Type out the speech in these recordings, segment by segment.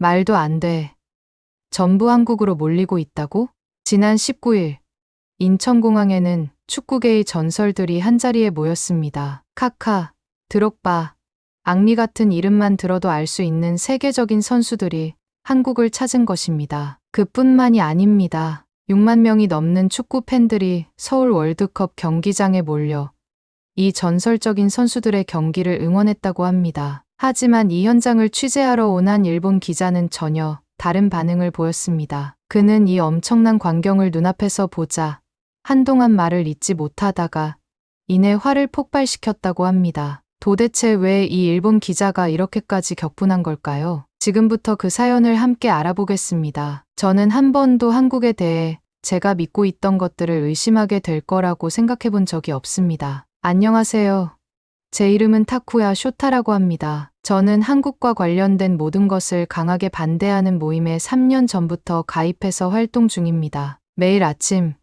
말도 안 돼. 전부 한국으로 몰리고 있다고? 지난 19일, 인천공항에는 축구계의 전설들이 한자리에 모였습니다. 카카, 드록바, 앙리 같은 이름만 들어도 알 수 있는 세계적인 선수들이 한국을 찾은 것입니다. 그뿐만이 아닙니다. 6만 명이 넘는 축구 팬들이 서울 월드컵 경기장에 몰려 이 전설적인 선수들의 경기를 응원했다고 합니다. 하지만 이 현장을 취재하러 온 한 일본 기자는 전혀 다른 반응을 보였습니다. 그는 이 엄청난 광경을 눈앞에서 보자 한동안 말을 잇지 못하다가 이내 화를 폭발시켰다고 합니다. 도대체 왜 이 일본 기자가 이렇게까지 격분한 걸까요? 지금부터 그 사연을 함께 알아보겠습니다. 저는 한 번도 한국에 대해 제가 믿고 있던 것들을 의심하게 될 거라고 생각해 본 적이 없습니다. 안녕하세요. 제 이름은 타쿠야 쇼타라고 합니다. 저는 한국과 관련된 모든 것을 강하게 반대하는 모임에 3년 전부터 가입해서 활동 중입니다. 매일 아침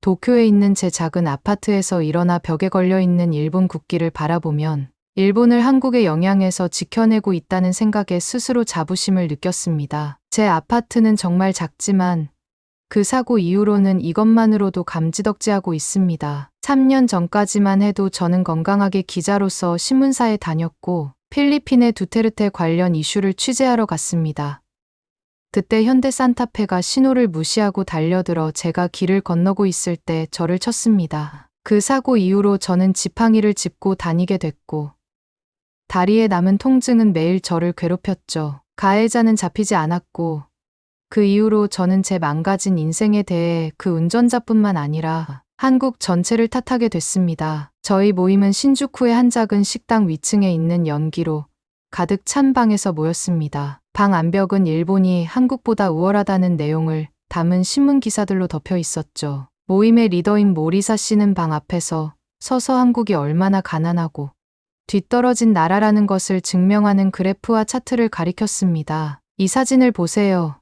도쿄에 있는 제 작은 아파트에서 일어나 벽에 걸려 있는 일본 국기를 바라보면 일본을 한국의 영향에서 지켜내고 있다는 생각에 스스로 자부심을 느꼈습니다. 제 아파트는 정말 작지만 그 사고 이후로는 이것만으로도 감지덕지하고 있습니다. 3년 전까지만 해도 저는 건강하게 기자로서 신문사에 다녔고 필리핀의 두테르테 관련 이슈를 취재하러 갔습니다. 그때 현대 산타페가 신호를 무시하고 달려들어 제가 길을 건너고 있을 때 저를 쳤습니다. 그 사고 이후로 저는 지팡이를 짚고 다니게 됐고 다리에 남은 통증은 매일 저를 괴롭혔죠. 가해자는 잡히지 않았고 그 이후로 저는 제 망가진 인생에 대해 그 운전자뿐만 아니라 한국 전체를 탓하게 됐습니다. 저희 모임은 신주쿠의 한 작은 식당 위층에 있는 연기로 가득 찬 방에서 모였습니다. 방 안벽은 일본이 한국보다 우월하다는 내용을 담은 신문 기사들로 덮여 있었죠. 모임의 리더인 모리사 씨는 방 앞에서 서서 한국이 얼마나 가난하고 뒤떨어진 나라라는 것을 증명하는 그래프와 차트를 가리켰습니다. 이 사진을 보세요.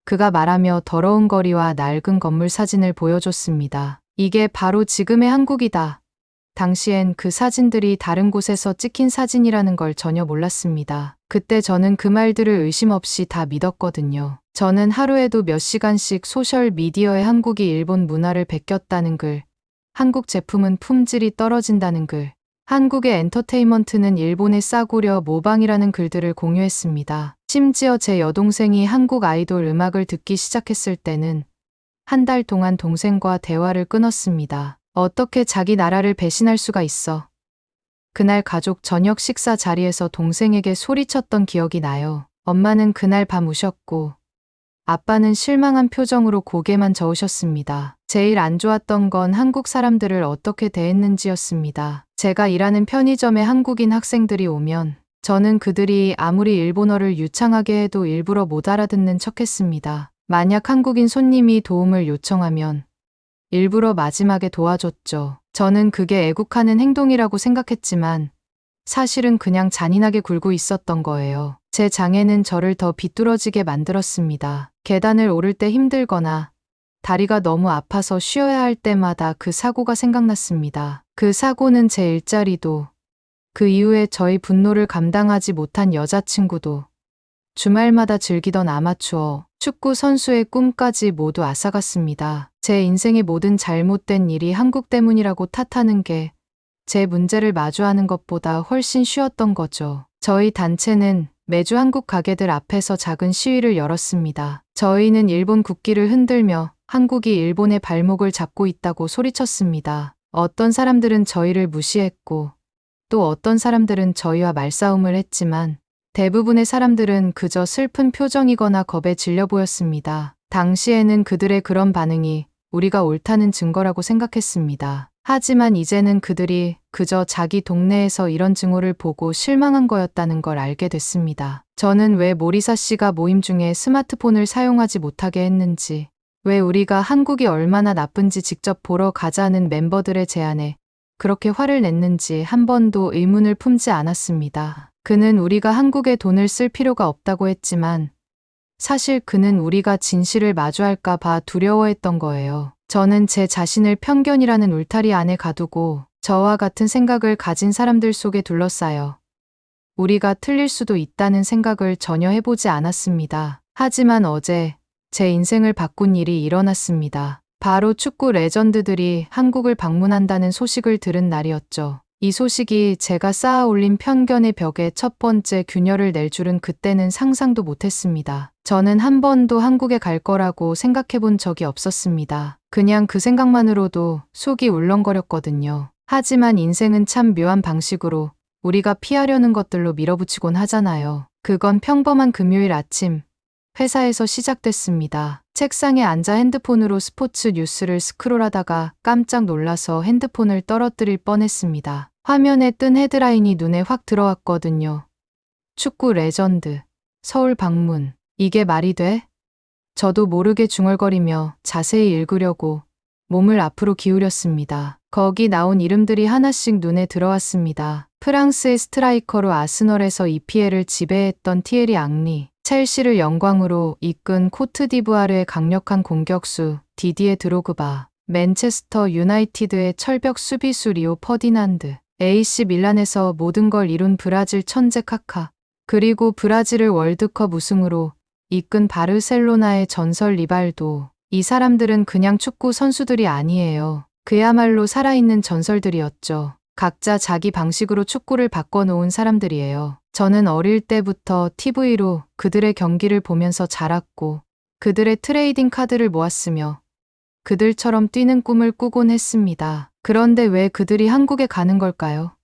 그가 말하며 더러운 거리와 낡은 건물 사진을 보여줬습니다. 이게 바로 지금의 한국이다. 당시엔 그 사진들이 다른 곳에서 찍힌 사진이라는 걸 전혀 몰랐습니다. 그때 저는 그 말들을 의심 없이 다 믿었거든요. 저는 하루에도 몇 시간씩 소셜 미디어에 한국이 일본 문화를 베꼈다는 글, 한국 제품은 품질이 떨어진다는 글, 한국의 엔터테인먼트는 일본의 싸구려 모방이라는 글들을 공유했습니다. 심지어 제 여동생이 한국 아이돌 음악을 듣기 시작했을 때는 한 달 동안 동생과 대화를 끊었습니다. 어떻게 자기 나라를 배신할 수가 있어? 그날 가족 저녁 식사 자리에서 동생에게 소리쳤던 기억이 나요. 엄마는 그날 밤 우셨고 아빠는 실망한 표정으로 고개만 저으셨습니다. 제일 안 좋았던 건 한국 사람들을 어떻게 대했는지였습니다. 제가 일하는 편의점에 한국인 학생들이 오면 저는 그들이 아무리 일본어를 유창하게 해도 일부러 못 알아듣는 척했습니다. 만약 한국인 손님이 도움을 요청하면 일부러 마지막에 도와줬죠. 저는 그게 애국하는 행동이라고 생각했지만 사실은 그냥 잔인하게 굴고 있었던 거예요. 제 장애는 저를 더 비뚤어지게 만들었습니다. 계단을 오를 때 힘들거나 다리가 너무 아파서 쉬어야 할 때마다 그 사고가 생각났습니다. 그 사고는 제 일자리도, 그 이후에 저희 분노를 감당하지 못한 여자친구도, 주말마다 즐기던 아마추어, 축구 선수의 꿈까지 모두 앗아갔습니다. 제 인생의 모든 잘못된 일이 한국 때문이라고 탓하는 게 제 문제를 마주하는 것보다 훨씬 쉬웠던 거죠. 저희 단체는 매주 한국 가게들 앞에서 작은 시위를 열었습니다. 저희는 일본 국기를 흔들며 한국이 일본의 발목을 잡고 있다고 소리쳤습니다. 어떤 사람들은 저희를 무시했고 또 어떤 사람들은 저희와 말싸움을 했지만 대부분의 사람들은 그저 슬픈 표정이거나 겁에 질려 보였습니다. 당시에는 그들의 그런 반응이 우리가 옳다는 증거라고 생각했습니다. 하지만 이제는 그들이 그저 자기 동네에서 이런 증오를 보고 실망한 거였다는 걸 알게 됐습니다. 저는 왜 모리사 씨가 모임 중에 스마트폰을 사용하지 못하게 했는지, 왜 우리가 한국이 얼마나 나쁜지 직접 보러 가자는 멤버들의 제안에 그렇게 화를 냈는지 한 번도 의문을 품지 않았습니다. 그는 우리가 한국에 돈을 쓸 필요가 없다고 했지만 사실 그는 우리가 진실을 마주할까 봐 두려워했던 거예요. 저는 제 자신을 편견이라는 울타리 안에 가두고 저와 같은 생각을 가진 사람들 속에 둘러싸여 우리가 틀릴 수도 있다는 생각을 전혀 해보지 않았습니다. 하지만 어제 제 인생을 바꾼 일이 일어났습니다. 바로 축구 레전드들이 한국을 방문한다는 소식을 들은 날이었죠. 이 소식이 제가 쌓아 올린 편견의 벽에 첫 번째 균열을 낼 줄은 그때는 상상도 못했습니다. 저는 한 번도 한국에 갈 거라고 생각해 본 적이 없었습니다. 그냥 그 생각만으로도 속이 울렁거렸거든요. 하지만 인생은 참 묘한 방식으로 우리가 피하려는 것들로 밀어붙이곤 하잖아요. 그건 평범한 금요일 아침 회사에서 시작됐습니다. 책상에 앉아 핸드폰으로 스포츠 뉴스를 스크롤하다가 깜짝 놀라서 핸드폰을 떨어뜨릴 뻔했습니다. 화면에 뜬 헤드라인이 눈에 확 들어왔거든요. 축구 레전드, 서울 방문. 이게 말이 돼? 저도 모르게 중얼거리며 자세히 읽으려고 몸을 앞으로 기울였습니다. 거기 나온 이름들이 하나씩 눈에 들어왔습니다. 프랑스의 스트라이커로 아스널에서 EPL을 지배했던 티에리 앙리, 첼시를 영광으로 이끈 코트디부아르의 강력한 공격수 디디에 드로그바, 맨체스터 유나이티드의 철벽 수비수 리오 퍼디난드, AC 밀란에서 모든 걸 이룬 브라질 천재 카카, 그리고 브라질을 월드컵 우승으로 이끈 바르셀로나의 전설 리발도. 이 사람들은 그냥 축구 선수들이 아니에요. 그야말로 살아있는 전설들이었죠. 각자 자기 방식으로 축구를 바꿔놓은 사람들이에요. 저는 어릴 때부터 TV로 그들의 경기를 보면서 자랐고 그들의 트레이딩 카드를 모았으며 그들처럼 뛰는 꿈을 꾸곤 했습니다. 그런데 왜 그들이 한국에 가는 걸까요?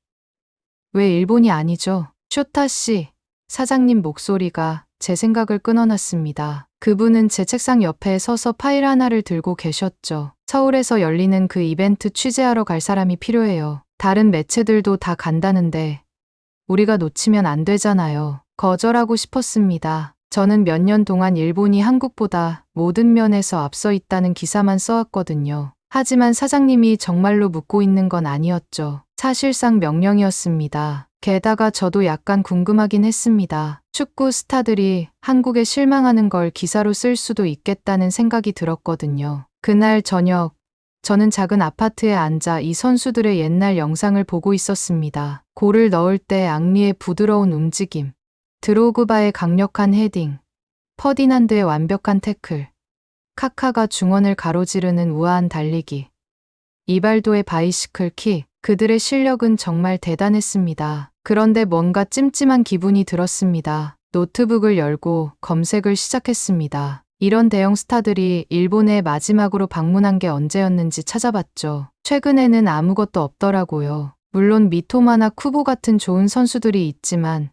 왜 일본이 아니죠? 쇼타 씨, 사장님 목소리가 제 생각을 끊어놨습니다. 그분은 제 책상 옆에 서서 파일 하나를 들고 계셨죠. 서울에서 열리는 그 이벤트 취재하러 갈 사람이 필요해요. 다른 매체들도 다 간다는데 우리가 놓치면 안 되잖아요. 거절하고 싶었습니다. 저는 몇 년 동안 일본이 한국보다 모든 면에서 앞서 있다는 기사만 써왔거든요. 하지만 사장님이 정말로 묻고 있는 건 아니었죠. 사실상 명령이었습니다. 게다가 저도 약간 궁금하긴 했습니다. 축구 스타들이 한국에 실망하는 걸 기사로 쓸 수도 있겠다는 생각이 들었거든요. 그날 저녁, 저는 작은 아파트에 앉아 이 선수들의 옛날 영상을 보고 있었습니다. 골을 넣을 때 앙리의 부드러운 움직임, 드로그바의 강력한 헤딩, 퍼디난드의 완벽한 태클, 카카가 중원을 가로지르는 우아한 달리기, 이발도의 바이시클 킥, 그들의 실력은 정말 대단했습니다. 그런데 뭔가 찜찜한 기분이 들었습니다. 노트북을 열고 검색을 시작했습니다. 이런 대형 스타들이 일본에 마지막으로 방문한 게 언제였는지 찾아봤죠. 최근에는 아무것도 없더라고요. 물론 미토마나 쿠보 같은 좋은 선수들이 있지만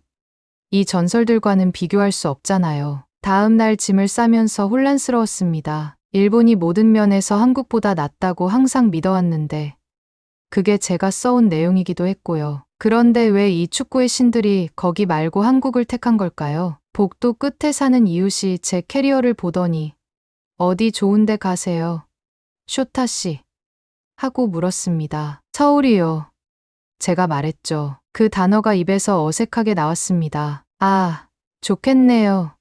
이 전설들과는 비교할 수 없잖아요. 다음 날 짐을 싸면서 혼란스러웠습니다. 일본이 모든 면에서 한국보다 낫다고 항상 믿어왔는데 그게 제가 써온 내용이기도 했고요. 그런데 왜 이 축구의 신들이 거기 말고 한국을 택한 걸까요? 복도 끝에 사는 이웃이 제 캐리어를 보더니 어디 좋은 데 가세요? 쇼타 씨. 하고 물었습니다. 서울이요. 제가 말했죠. 그 단어가 입에서 어색하게 나왔습니다. 아, 좋겠네요.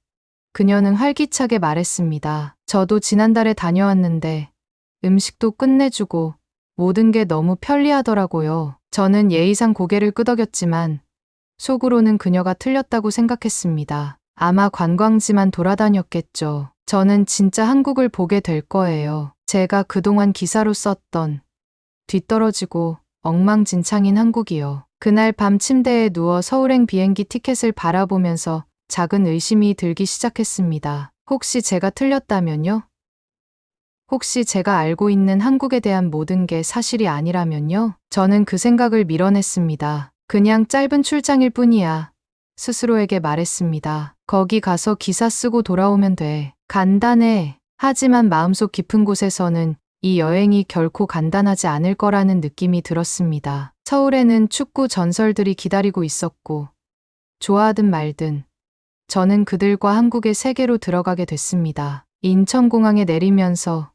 그녀는 활기차게 말했습니다. 저도 지난달에 다녀왔는데 음식도 끝내주고 모든 게 너무 편리하더라고요. 저는 예의상 고개를 끄덕였지만 속으로는 그녀가 틀렸다고 생각했습니다. 아마 관광지만 돌아다녔겠죠. 저는 진짜 한국을 보게 될 거예요. 제가 그동안 기사로 썼던 뒤떨어지고 엉망진창인 한국이요. 그날 밤 침대에 누워 서울행 비행기 티켓을 바라보면서 작은 의심이 들기 시작했습니다. 혹시 제가 틀렸다면요? 혹시 제가 알고 있는 한국에 대한 모든 게 사실이 아니라면요? 저는 그 생각을 밀어냈습니다. 그냥 짧은 출장일 뿐이야. 스스로에게 말했습니다. 거기 가서 기사 쓰고 돌아오면 돼. 간단해. 하지만 마음속 깊은 곳에서는 이 여행이 결코 간단하지 않을 거라는 느낌이 들었습니다. 서울에는 축구 전설들이 기다리고 있었고, 좋아하든 말든, 저는 그들과 한국의 세계로 들어가게 됐습니다. 인천공항에 내리면서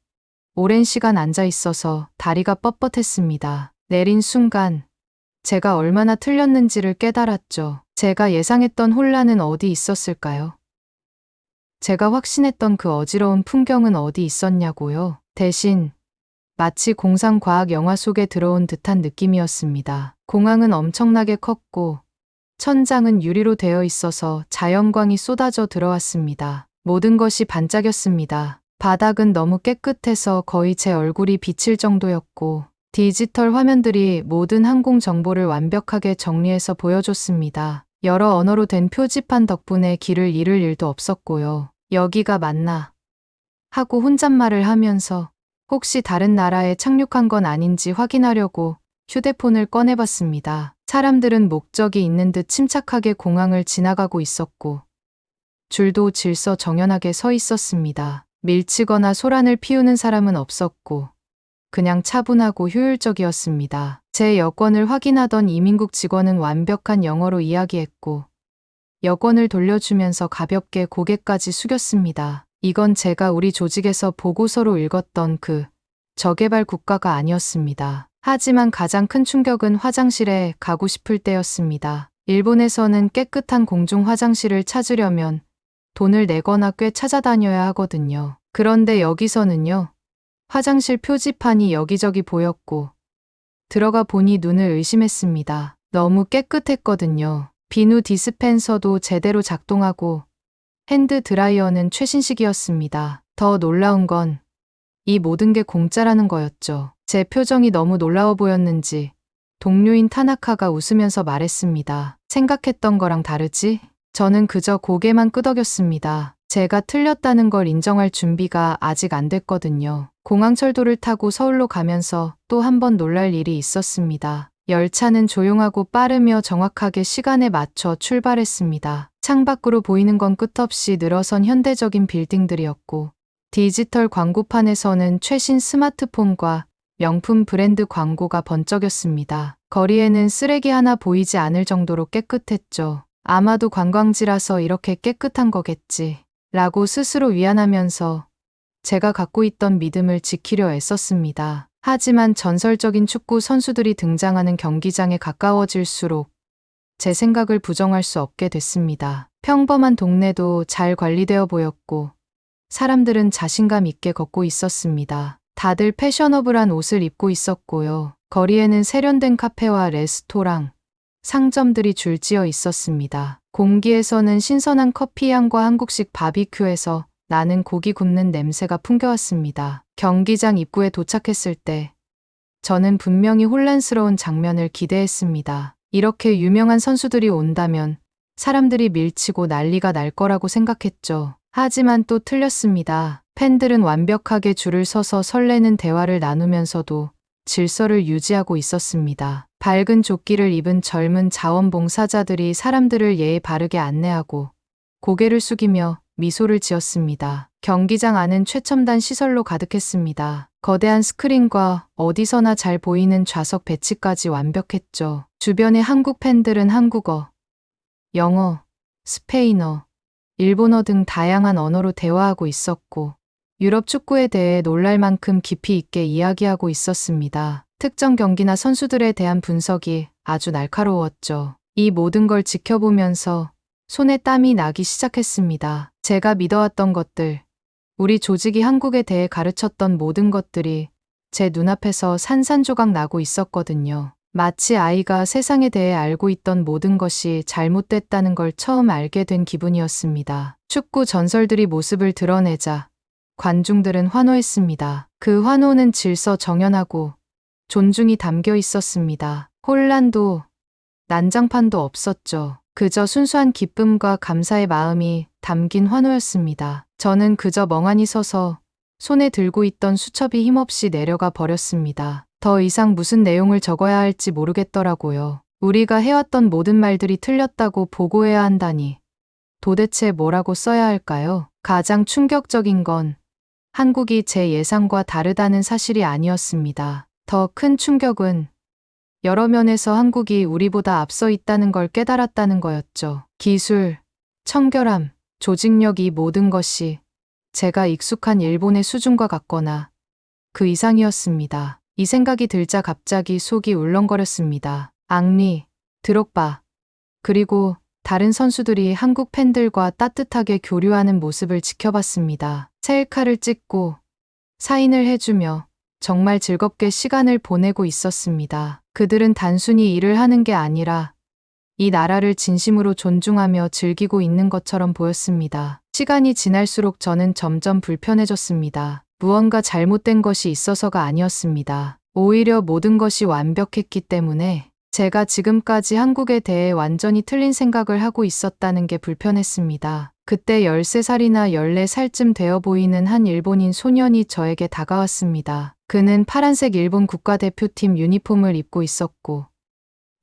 오랜 시간 앉아 있어서 다리가 뻣뻣했습니다. 내린 순간 제가 얼마나 틀렸는지를 깨달았죠. 제가 예상했던 혼란은 어디 있었을까요? 제가 확신했던 그 어지러운 풍경은 어디 있었냐고요. 대신 마치 공상과학 영화 속에 들어온 듯한 느낌이었습니다. 공항은 엄청나게 컸고 천장은 유리로 되어 있어서 자연광이 쏟아져 들어왔습니다. 모든 것이 반짝였습니다. 바닥은 너무 깨끗해서 거의 제 얼굴이 비칠 정도였고, 디지털 화면들이 모든 항공 정보를 완벽하게 정리해서 보여줬습니다. 여러 언어로 된 표지판 덕분에 길을 잃을 일도 없었고요. 여기가 맞나? 하고 혼잣말을 하면서 혹시 다른 나라에 착륙한 건 아닌지 확인하려고 휴대폰을 꺼내봤습니다. 사람들은 목적이 있는 듯 침착하게 공항을 지나가고 있었고, 줄도 질서정연하게 서 있었습니다. 밀치거나 소란을 피우는 사람은 없었고, 그냥 차분하고 효율적이었습니다. 제 여권을 확인하던 이민국 직원은 완벽한 영어로 이야기했고, 여권을 돌려주면서 가볍게 고개까지 숙였습니다. 이건 제가 우리 조직에서 보고서로 읽었던 그 저개발 국가가 아니었습니다. 하지만 가장 큰 충격은 화장실에 가고 싶을 때였습니다. 일본에서는 깨끗한 공중 화장실을 찾으려면 돈을 내거나 꽤 찾아다녀야 하거든요. 그런데 여기서는요, 화장실 표지판이 여기저기 보였고, 들어가 보니 눈을 의심했습니다. 너무 깨끗했거든요. 비누 디스펜서도 제대로 작동하고, 핸드 드라이어는 최신식이었습니다. 더 놀라운 건 이 모든 게 공짜라는 거였죠. 제 표정이 너무 놀라워 보였는지 동료인 타나카가 웃으면서 말했습니다. 생각했던 거랑 다르지? 저는 그저 고개만 끄덕였습니다. 제가 틀렸다는 걸 인정할 준비가 아직 안 됐거든요. 공항철도를 타고 서울로 가면서 또 한 번 놀랄 일이 있었습니다. 열차는 조용하고 빠르며 정확하게 시간에 맞춰 출발했습니다. 창밖으로 보이는 건 끝없이 늘어선 현대적인 빌딩들이었고, 디지털 광고판에서는 최신 스마트폰과 명품 브랜드 광고가 번쩍였습니다. 거리에는 쓰레기 하나 보이지 않을 정도로 깨끗했죠. 아마도 관광지라서 이렇게 깨끗한 거겠지, 라고 스스로 위안하면서 제가 갖고 있던 믿음을 지키려 애썼습니다. 하지만 전설적인 축구 선수들이 등장하는 경기장에 가까워질수록 제 생각을 부정할 수 없게 됐습니다. 평범한 동네도 잘 관리되어 보였고, 사람들은 자신감 있게 걷고 있었습니다. 다들 패셔너블한 옷을 입고 있었고요. 거리에는 세련된 카페와 레스토랑, 상점들이 줄지어 있었습니다. 공기에서는 신선한 커피 향과 한국식 바비큐에서 나는 고기 굽는 냄새가 풍겨왔습니다. 경기장 입구에 도착했을 때 저는 분명히 혼란스러운 장면을 기대했습니다. 이렇게 유명한 선수들이 온다면 사람들이 밀치고 난리가 날 거라고 생각했죠. 하지만 또 틀렸습니다. 팬들은 완벽하게 줄을 서서 설레는 대화를 나누면서도 질서를 유지하고 있었습니다. 밝은 조끼를 입은 젊은 자원봉사자들이 사람들을 예의 바르게 안내하고 고개를 숙이며 미소를 지었습니다. 경기장 안은 최첨단 시설로 가득했습니다. 거대한 스크린과 어디서나 잘 보이는 좌석 배치까지 완벽했죠. 주변의 한국 팬들은 한국어, 영어, 스페인어, 일본어 등 다양한 언어로 대화하고 있었고, 유럽 축구에 대해 놀랄 만큼 깊이 있게 이야기하고 있었습니다. 특정 경기나 선수들에 대한 분석이 아주 날카로웠죠. 이 모든 걸 지켜보면서 손에 땀이 나기 시작했습니다. 제가 믿어왔던 것들, 우리 조직이 한국에 대해 가르쳤던 모든 것들이 제 눈앞에서 산산조각 나고 있었거든요. 마치 아이가 세상에 대해 알고 있던 모든 것이 잘못됐다는 걸 처음 알게 된 기분이었습니다. 축구 전설들이 모습을 드러내자 관중들은 환호했습니다. 그 환호는 질서 정연하고 존중이 담겨 있었습니다. 혼란도 난장판도 없었죠. 그저 순수한 기쁨과 감사의 마음이 담긴 환호였습니다. 저는 그저 멍하니 서서 손에 들고 있던 수첩이 힘없이 내려가 버렸습니다. 더 이상 무슨 내용을 적어야 할지 모르겠더라고요. 우리가 해왔던 모든 말들이 틀렸다고 보고해야 한다니. 도대체 뭐라고 써야 할까요? 가장 충격적인 건 한국이 제 예상과 다르다는 사실이 아니었습니다. 더 큰 충격은 여러 면에서 한국이 우리보다 앞서 있다는 걸 깨달았다는 거였죠. 기술, 청결함, 조직력 이 모든 것이 제가 익숙한 일본의 수준과 같거나 그 이상이었습니다. 이 생각이 들자 갑자기 속이 울렁거렸습니다. 앙리, 드록바, 그리고 다른 선수들이 한국 팬들과 따뜻하게 교류하는 모습을 지켜봤습니다. 셀카를 찍고 사인을 해주며 정말 즐겁게 시간을 보내고 있었습니다. 그들은 단순히 일을 하는 게 아니라 이 나라를 진심으로 존중하며 즐기고 있는 것처럼 보였습니다. 시간이 지날수록 저는 점점 불편해졌습니다. 무언가 잘못된 것이 있어서가 아니었습니다. 오히려 모든 것이 완벽했기 때문에 제가 지금까지 한국에 대해 완전히 틀린 생각을 하고 있었다는 게 불편했습니다. 그때 13살이나 14살쯤 되어 보이는 한 일본인 소년이 저에게 다가왔습니다. 그는 파란색 일본 국가대표팀 유니폼을 입고 있었고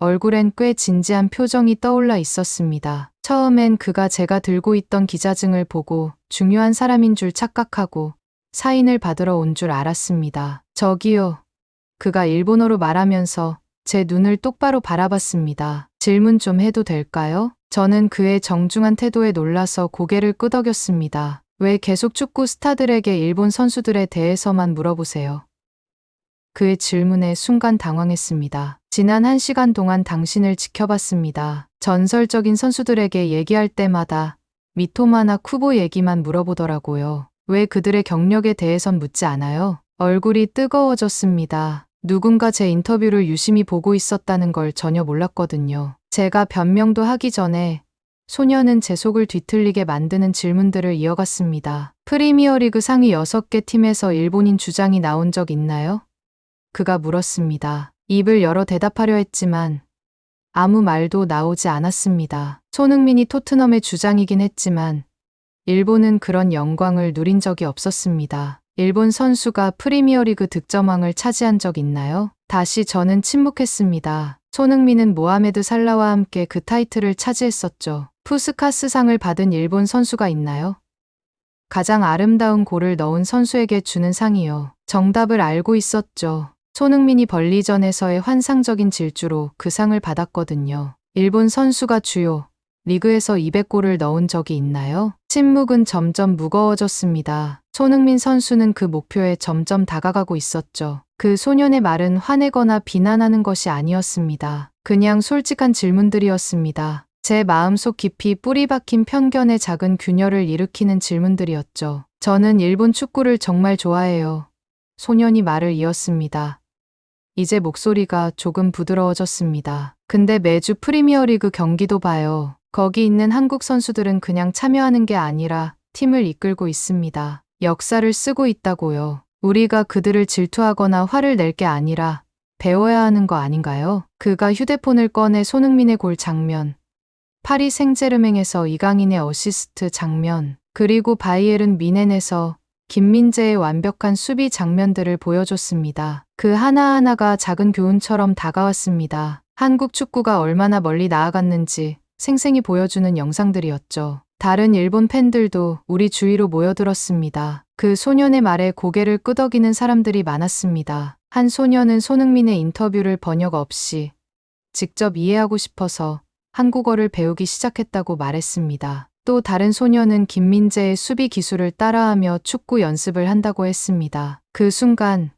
얼굴엔 꽤 진지한 표정이 떠올라 있었습니다. 처음엔 그가 제가 들고 있던 기자증을 보고 중요한 사람인 줄 착각하고 사인을 받으러 온 줄 알았습니다. 저기요. 그가 일본어로 말하면서 제 눈을 똑바로 바라봤습니다. 질문 좀 해도 될까요? 저는 그의 정중한 태도에 놀라서 고개를 끄덕였습니다. 왜 계속 축구 스타들에게 일본 선수들에 대해서만 물어보세요? 그의 질문에 순간 당황했습니다. 지난 1시간 동안 당신을 지켜봤습니다. 전설적인 선수들에게 얘기할 때마다 미토마나 쿠보 얘기만 물어보더라고요. 왜 그들의 경력에 대해선 묻지 않아요? 얼굴이 뜨거워졌습니다. 누군가 제 인터뷰를 유심히 보고 있었다는 걸 전혀 몰랐거든요. 제가 변명도 하기 전에 소녀는 제 속을 뒤틀리게 만드는 질문들을 이어갔습니다. 프리미어리그 상위 6개 팀에서 일본인 주장이 나온 적 있나요? 그가 물었습니다. 입을 열어 대답하려 했지만 아무 말도 나오지 않았습니다. 손흥민이 토트넘의 주장이긴 했지만 일본은 그런 영광을 누린 적이 없었습니다. 일본 선수가 프리미어리그 득점왕을 차지한 적 있나요? 다시 저는 침묵했습니다. 손흥민은 모하메드 살라와 함께 그 타이틀을 차지했었죠. 푸스카스상을 받은 일본 선수가 있나요? 가장 아름다운 골을 넣은 선수에게 주는 상이요. 정답을 알고 있었죠. 손흥민이 벌리전에서의 환상적인 질주로 그 상을 받았거든요. 일본 선수가 주요 리그에서 200골을 넣은 적이 있나요? 침묵은 점점 무거워졌습니다. 손흥민 선수는 그 목표에 점점 다가가고 있었죠. 그 소년의 말은 화내거나 비난하는 것이 아니었습니다. 그냥 솔직한 질문들이었습니다. 제 마음속 깊이 뿌리 박힌 편견의 작은 균열을 일으키는 질문들이었죠. 저는 일본 축구를 정말 좋아해요. 소년이 말을 이었습니다. 이제 목소리가 조금 부드러워졌습니다. 근데 매주 프리미어리그 경기도 봐요. 거기 있는 한국 선수들은 그냥 참여하는 게 아니라 팀을 이끌고 있습니다. 역사를 쓰고 있다고요. 우리가 그들을 질투하거나 화를 낼 게 아니라 배워야 하는 거 아닌가요? 그가 휴대폰을 꺼내 손흥민의 골 장면, 파리 생제르맹에서 이강인의 어시스트 장면, 그리고 바이에른 뮌헨에서 김민재의 완벽한 수비 장면들을 보여줬습니다. 그 하나하나가 작은 교훈처럼 다가왔습니다. 한국 축구가 얼마나 멀리 나아갔는지 생생히 보여주는 영상들이었죠. 다른 일본 팬들도 우리 주위로 모여들었습니다. 그 소년의 말에 고개를 끄덕이는 사람들이 많았습니다. 한 소년은 손흥민의 인터뷰를 번역 없이 직접 이해하고 싶어서 한국어를 배우기 시작했다고 말했습니다. 또 다른 소년은 김민재의 수비 기술을 따라하며 축구 연습을 한다고 했습니다. 그 순간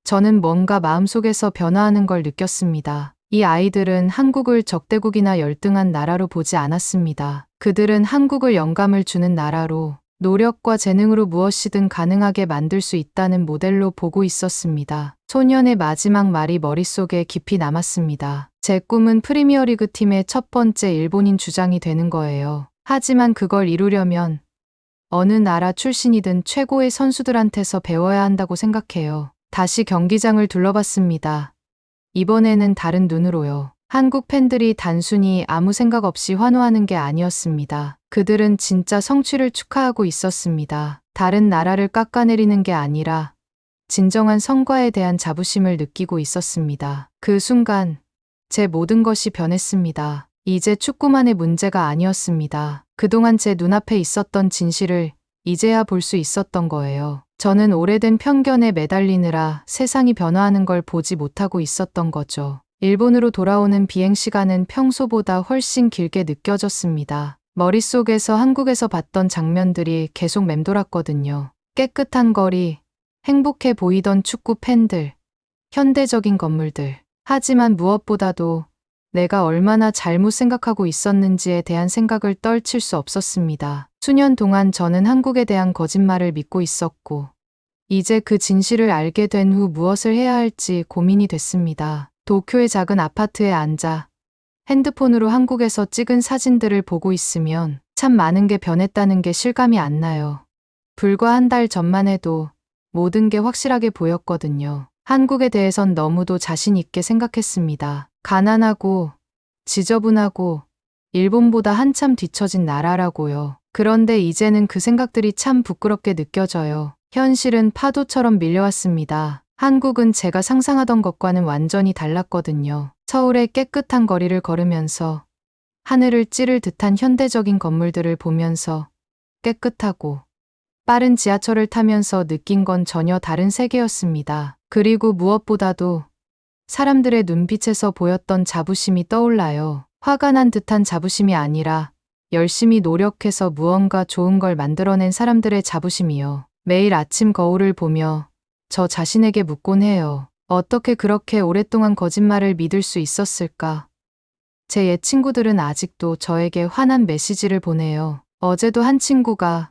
저는 뭔가 마음속에서 변화하는 걸 느꼈습니다. 이 아이들은 한국을 적대국이나 열등한 나라로 보지 않았습니다. 그들은 한국을 영감을 주는 나라로 노력과 재능으로 무엇이든 가능하게 만들 수 있다는 모델로 보고 있었습니다. 소년의 마지막 말이 머릿속에 깊이 남았습니다. 제 꿈은 프리미어리그 팀의 첫 번째 일본인 주장이 되는 거예요. 하지만 그걸 이루려면 어느 나라 출신이든 최고의 선수들한테서 배워야 한다고 생각해요. 다시 경기장을 둘러봤습니다. 이번에는 다른 눈으로요. 한국 팬들이 단순히 아무 생각 없이 환호하는 게 아니었습니다. 그들은 진짜 성취를 축하하고 있었습니다. 다른 나라를 깎아내리는 게 아니라 진정한 성과에 대한 자부심을 느끼고 있었습니다. 그 순간 제 모든 것이 변했습니다. 이제 축구만의 문제가 아니었습니다. 그동안 제 눈앞에 있었던 진실을 이제야 볼 수 있었던 거예요. 저는 오래된 편견에 매달리느라 세상이 변화하는 걸 보지 못하고 있었던 거죠. 일본으로 돌아오는 비행 시간은 평소보다 훨씬 길게 느껴졌습니다. 머릿속에서 한국에서 봤던 장면들이 계속 맴돌았거든요. 깨끗한 거리, 행복해 보이던 축구 팬들, 현대적인 건물들. 하지만 무엇보다도 내가 얼마나 잘못 생각하고 있었는지에 대한 생각을 떨칠 수 없었습니다. 수년 동안 저는 한국에 대한 거짓말을 믿고 있었고, 이제 그 진실을 알게 된 후 무엇을 해야 할지 고민이 됐습니다. 도쿄의 작은 아파트에 앉아 핸드폰으로 한국에서 찍은 사진들을 보고 있으면 참 많은 게 변했다는 게 실감이 안 나요. 불과 한 달 전만 해도 모든 게 확실하게 보였거든요. 한국에 대해선 너무도 자신 있게 생각했습니다. 가난하고 지저분하고 일본보다 한참 뒤처진 나라라고요. 그런데 이제는 그 생각들이 참 부끄럽게 느껴져요. 현실은 파도처럼 밀려왔습니다. 한국은 제가 상상하던 것과는 완전히 달랐거든요. 서울의 깨끗한 거리를 걸으면서 하늘을 찌를 듯한 현대적인 건물들을 보면서 깨끗하고 빠른 지하철을 타면서 느낀 건 전혀 다른 세계였습니다. 그리고 무엇보다도 사람들의 눈빛에서 보였던 자부심이 떠올라요. 화가 난 듯한 자부심이 아니라 열심히 노력해서 무언가 좋은 걸 만들어낸 사람들의 자부심이요. 매일 아침 거울을 보며 저 자신에게 묻곤 해요. 어떻게 그렇게 오랫동안 거짓말을 믿을 수 있었을까? 제 옛 친구들은 아직도 저에게 화난 메시지를 보내요. 어제도 한 친구가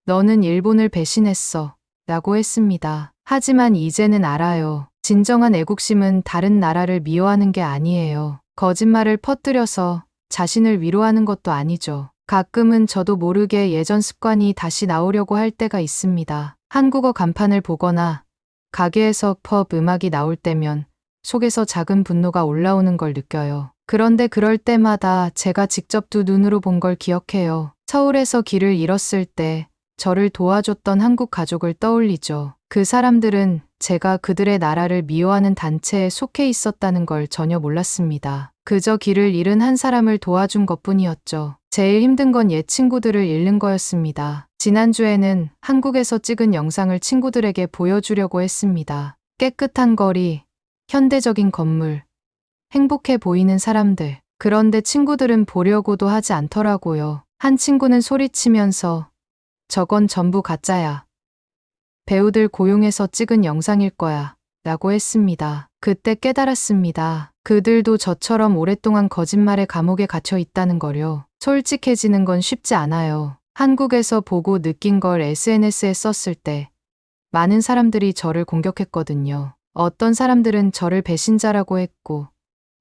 너는 일본을 배신했어 라고 했습니다. 하지만 이제는 알아요. 진정한 애국심은 다른 나라를 미워하는 게 아니에요. 거짓말을 퍼뜨려서 자신을 위로하는 것도 아니죠. 가끔은 저도 모르게 예전 습관이 다시 나오려고 할 때가 있습니다. 한국어 간판을 보거나 가게에서 펍 음악이 나올 때면 속에서 작은 분노가 올라오는 걸 느껴요. 그런데 그럴 때마다 제가 직접 두 눈으로 본 걸 기억해요. 서울에서 길을 잃었을 때 저를 도와줬던 한국 가족을 떠올리죠. 그 사람들은 제가 그들의 나라를 미워하는 단체에 속해 있었다는 걸 전혀 몰랐습니다. 그저 길을 잃은 한 사람을 도와준 것뿐이었죠. 제일 힘든 건 옛 친구들을 잃는 거였습니다. 지난주에는 한국에서 찍은 영상을 친구들에게 보여주려고 했습니다. 깨끗한 거리, 현대적인 건물, 행복해 보이는 사람들. 그런데 친구들은 보려고도 하지 않더라고요. 한 친구는 소리치면서 저건 전부 가짜야. 배우들 고용해서 찍은 영상일 거야. 라고 했습니다. 그때 깨달았습니다. 그들도 저처럼 오랫동안 거짓말의 감옥에 갇혀 있다는 거요. 솔직해지는 건 쉽지 않아요. 한국에서 보고 느낀 걸 SNS에 썼을 때 많은 사람들이 저를 공격했거든요. 어떤 사람들은 저를 배신자라고 했고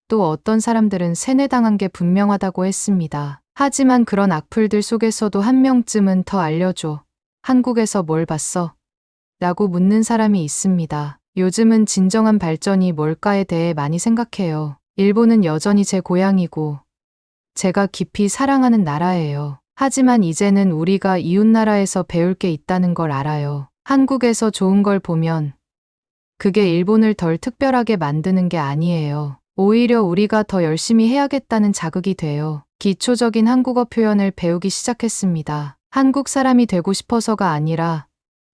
또 어떤 사람들은 세뇌당한 게 분명하다고 했습니다. 하지만 그런 악플들 속에서도 한 명쯤은 더 알려줘. 한국에서 뭘 봤어? 라고 묻는 사람이 있습니다. 요즘은 진정한 발전이 뭘까에 대해 많이 생각해요. 일본은 여전히 제 고향이고 제가 깊이 사랑하는 나라예요. 하지만 이제는 우리가 이웃나라에서 배울 게 있다는 걸 알아요. 한국에서 좋은 걸 보면 그게 일본을 덜 특별하게 만드는 게 아니에요. 오히려 우리가 더 열심히 해야겠다는 자극이 돼요. 기초적인 한국어 표현을 배우기 시작했습니다. 한국 사람이 되고 싶어서가 아니라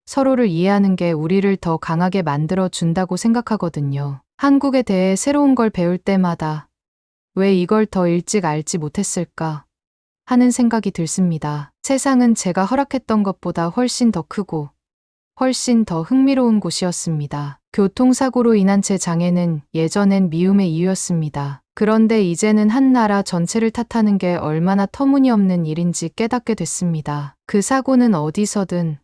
서로를 이해하는 게 우리를 더 강하게 만들어 준다고 생각하거든요. 한국에 대해 새로운 걸 배울 때마다 왜 이걸 더 일찍 알지 못했을까 하는 생각이 들습니다. 세상은 제가 허락했던 것보다 훨씬 더 크고 훨씬 더 흥미로운 곳이었습니다. 교통사고로 인한 제 장애는 예전엔 미움의 이유였습니다. 그런데 이제는 한 나라 전체를 탓하는 게 얼마나 터무니없는 일인지 깨닫게 됐습니다. 그 사고는 어디서든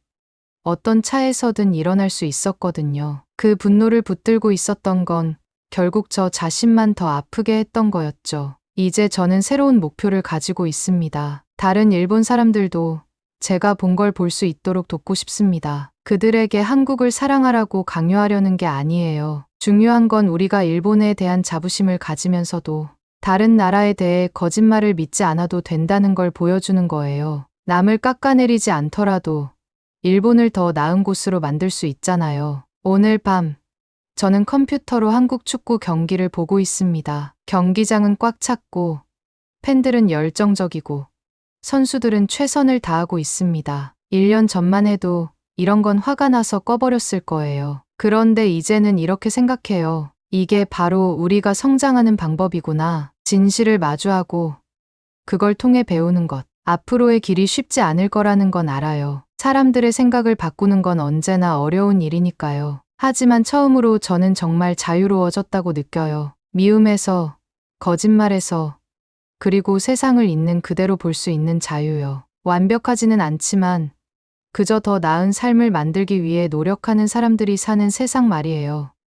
어떤 차에서든 일어날 수 있었거든요. 그 분노를 붙들고 있었던 건 결국 저 자신만 더 아프게 했던 거였죠. 이제 저는 새로운 목표를 가지고 있습니다. 다른 일본 사람들도 제가 본 걸 볼 수 있도록 돕고 싶습니다. 그들에게 한국을 사랑하라고 강요하려는 게 아니에요. 중요한 건 우리가 일본에 대한 자부심을 가지면서도 다른 나라에 대해 거짓말을 믿지 않아도 된다는 걸 보여주는 거예요. 남을 깎아내리지 않더라도 일본을 더 나은 곳으로 만들 수 있잖아요. 오늘 밤 저는 컴퓨터로 한국 축구 경기를 보고 있습니다. 경기장은 꽉 찼고 팬들은 열정적이고 선수들은 최선을 다하고 있습니다. 1년 전만 해도 이런 건 화가 나서 꺼버렸을 거예요. 그런데 이제는 이렇게 생각해요. 이게 바로 우리가 성장하는 방법이구나. 진실을 마주하고 그걸 통해 배우는 것. 앞으로의 길이 쉽지 않을 거라는 건 알아요. 사람들의 생각을 바꾸는 건 언제나 어려운 일이니까요. 하지만 처음으로 저는 정말 자유로워졌다고 느껴요. 미움에서, 거짓말에서, 그리고 세상을 있는 그대로 볼 수 있는 자유요. 완벽하지는 않지만 그저 더 나은 삶을 만들기 위해 노력하는 사람들이 사는 세상 말이에요.